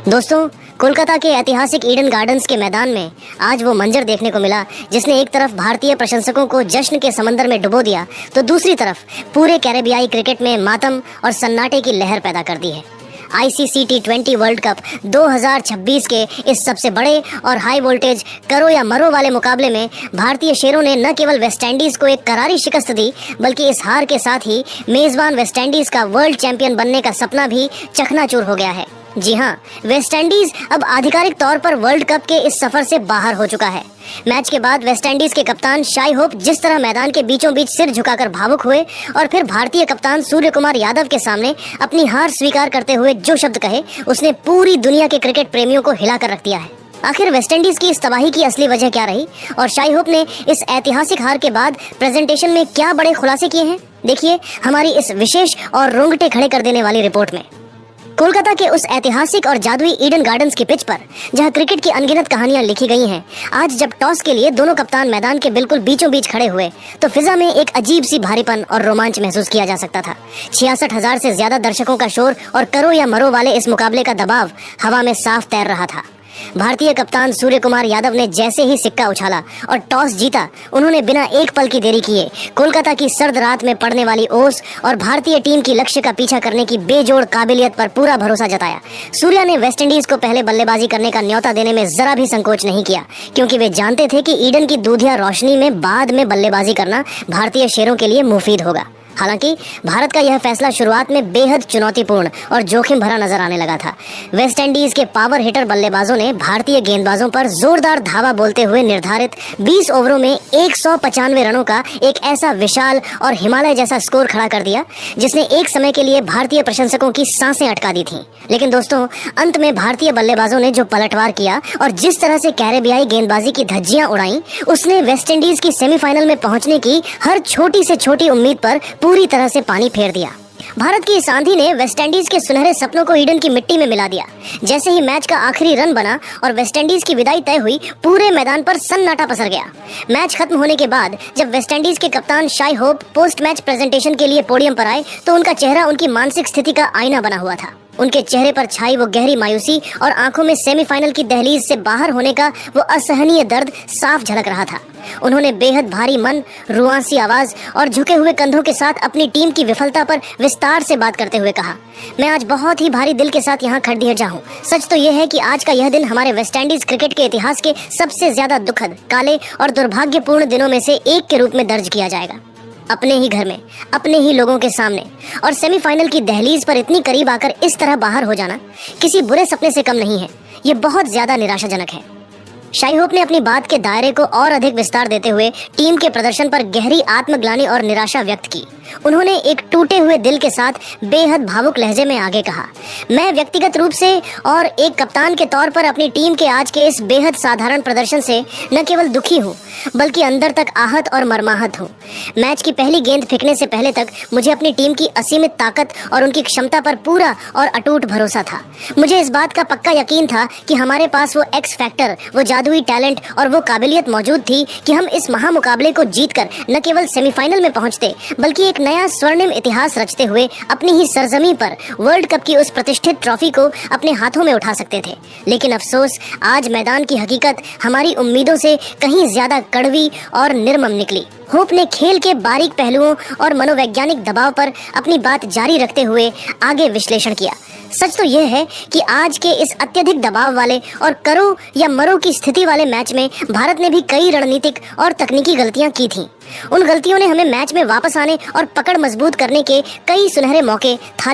दोस्तों, कोलकाता के ऐतिहासिक ईडन गार्डन्स के मैदान में आज वो मंजर देखने को मिला जिसने एक तरफ भारतीय प्रशंसकों को जश्न के समंदर में डुबो दिया तो दूसरी तरफ पूरे कैरेबियाई क्रिकेट में मातम और सन्नाटे की लहर पैदा कर दी है। ICC T20 वर्ल्ड कप 2026 के इस सबसे बड़े और हाई वोल्टेज करो या मरो वाले मुकाबले में भारतीय शेरों ने न केवल वेस्टइंडीज को एक करारी शिकस्त दी बल्कि इस हार के साथ ही मेजबान वेस्टइंडीज का वर्ल्ड चैंपियन बनने का सपना भी चकनाचूर हो गया है। जी हाँ, वेस्टइंडीज अब आधिकारिक तौर पर वर्ल्ड कप के इस सफर से बाहर हो चुका है। मैच के बाद वेस्टइंडीज के कप्तान शाई होप जिस तरह मैदान के बीचों बीच सिर झुकाकर भावुक हुए और फिर भारतीय कप्तान सूर्य कुमार यादव के सामने अपनी हार स्वीकार करते हुए जो शब्द कहे उसने पूरी दुनिया के क्रिकेट प्रेमियों को हिलाकर रख दिया है। आखिर वेस्टइंडीज की इस तबाही की असली वजह क्या रही और शाई होप ने इस ऐतिहासिक हार के बाद प्रेजेंटेशन में क्या बड़े खुलासे किए हैं, देखिए हमारी इस विशेष और रोंगटे खड़े कर देने वाली रिपोर्ट में। कोलकाता के उस ऐतिहासिक और जादुई ईडन गार्डन्स की पिच पर जहां क्रिकेट की अनगिनत कहानियां लिखी गई हैं, आज जब टॉस के लिए दोनों कप्तान मैदान के बिल्कुल बीचों बीच खड़े हुए तो फिजा में एक अजीब सी भारीपन और रोमांच महसूस किया जा सकता था। 66,000 से ज्यादा दर्शकों का शोर और करो या मरो वाले इस मुकाबले का दबाव हवा में साफ तैर रहा था। भारतीय कप्तान सूर्य कुमार यादव ने जैसे ही सिक्का उछाला और टॉस जीता, उन्होंने बिना एक पल की देरी किए कोलकाता की सर्द रात में पड़ने वाली ओस और भारतीय टीम की लक्ष्य का पीछा करने की बेजोड़ काबिलियत पर पूरा भरोसा जताया। सूर्या ने वेस्टइंडीज को पहले बल्लेबाजी करने का न्योता देने में जरा भी संकोच नहीं किया क्योंकि वे जानते थे कि ईडन की दूधिया रोशनी में बाद में बल्लेबाजी करना भारतीय शेरों के लिए मुफीद होगा। हालांकि भारत का यह फैसला शुरुआत में बेहद चुनौतीपूर्ण और जोखिम भरा नजर आने लगा था। वेस्टइंडीज के पावर हिटर बल्लेबाजों ने भारतीय गेंदबाजों पर जोरदार धावा बोलते हुए निर्धारित 20 ओवरों में 195 रनों का एक ऐसा विशाल और हिमालय जैसा स्कोर खड़ा कर दिया जिसने एक समय के लिए भारतीय प्रशंसकों की सांसें अटका दी थीं। लेकिन दोस्तों, अंत में भारतीय बल्लेबाजों ने जो पलटवार किया और जिस तरह से कैरेबियाई गेंदबाजी की धज्जियां उड़ाई, उसने वेस्टइंडीज की सेमीफाइनल में पहुंचने की हर छोटी से छोटी उम्मीद पर पूरी तरह से पानी फेर दिया। भारत की इस आंधी ने वेस्टइंडीज के सुनहरे सपनों को ईडन की मिट्टी में मिला दिया। जैसे ही मैच का आखिरी रन बना और वेस्टइंडीज की विदाई तय हुई, पूरे मैदान पर सन्नाटा पसर गया। मैच खत्म होने के बाद जब वेस्टइंडीज के कप्तान Shai Hope post match presentation के लिए पोडियम पर आए तो उनका चेहरा उनकी मानसिक स्थिति का आईना बना हुआ था। उनके चेहरे पर छाई वो गहरी मायूसी और आंखों में सेमीफाइनल की दहलीज से बाहर होने का वो असहनीय दर्द साफ झलक रहा था। उन्होंने बेहद भारी मन, रुआंसी आवाज और झुके हुए कंधों के साथ अपनी टीम की विफलता पर विस्तार से बात करते हुए कहा, मैं आज बहुत ही भारी दिल के साथ यहाँ खड़े हूँ। सच तो यह है कि आज का यह दिन हमारे वेस्टइंडीज क्रिकेट के इतिहास के सबसे ज्यादा दुखद, काले और दुर्भाग्यपूर्ण दिनों में से एक के रूप में दर्ज किया जाएगा। अपने ही घर में, अपने ही लोगों के सामने और सेमीफाइनल की दहलीज पर इतनी करीब आकर इस तरह बाहर हो जाना किसी बुरे सपने से कम नहीं है। ये बहुत ज्यादा निराशाजनक है। शाई होप ने अपनी बात के दायरे को और अधिक विस्तार देते हुए टीम के प्रदर्शन पर गहरी आत्मग्लानि और निराशा व्यक्त की। उन्होंने एक टूटे हुए दिल के साथ बेहद भावुक लहजे में आगे कहा, मैं व्यक्तिगत रूप से और एक कप्तान के तौर पर अपनी टीम के आज के इस बेहद साधारण प्रदर्शन से न केवल दुखी हूँ बल्कि अंदर तक आहत और मर्माहत हूँ। मैच की पहली गेंद फेंकने से पहले तक मुझे अपनी टीम की असीमित ताकत और उनकी क्षमता पर पूरा और अटूट भरोसा था। मुझे इस बात का पक्का यकीन था कि हमारे पास वो एक्स फैक्टर, वो जादुई टैलेंट और वो काबिलियत मौजूद थी कि हम इस महामुकाबले को जीतकर न केवल सेमीफाइनल में पहुंचते बल्कि एक नया स्वर्णिम इतिहास रचते हुए अपनी ही सरजमी पर वर्ल्ड कप की उस प्रतिष्ठित ट्रॉफी को अपने हाथों में उठा सकते थे। लेकिन अफसोस, आज मैदान की हकीकत हमारी उम्मीदों से कहीं ज्यादा कड़वी और निर्मम निकली। होप ने खेल के बारीक पहलुओं और मनोवैज्ञानिक दबाव पर अपनी बात जारी रखते हुए आगे विश्लेषण किया। सच तो यह है कि आज के इस अत्यधिक दबाव वाले और करो या मरो की स्थिति वाले मैच में भारत ने भी कई रणनीतिक और तकनीकी गलतियां की थीं। उन गलतियों ने हमें मैच में वापस आने और पकड़ मजबूत करने के कई सुनहरे मौके थाली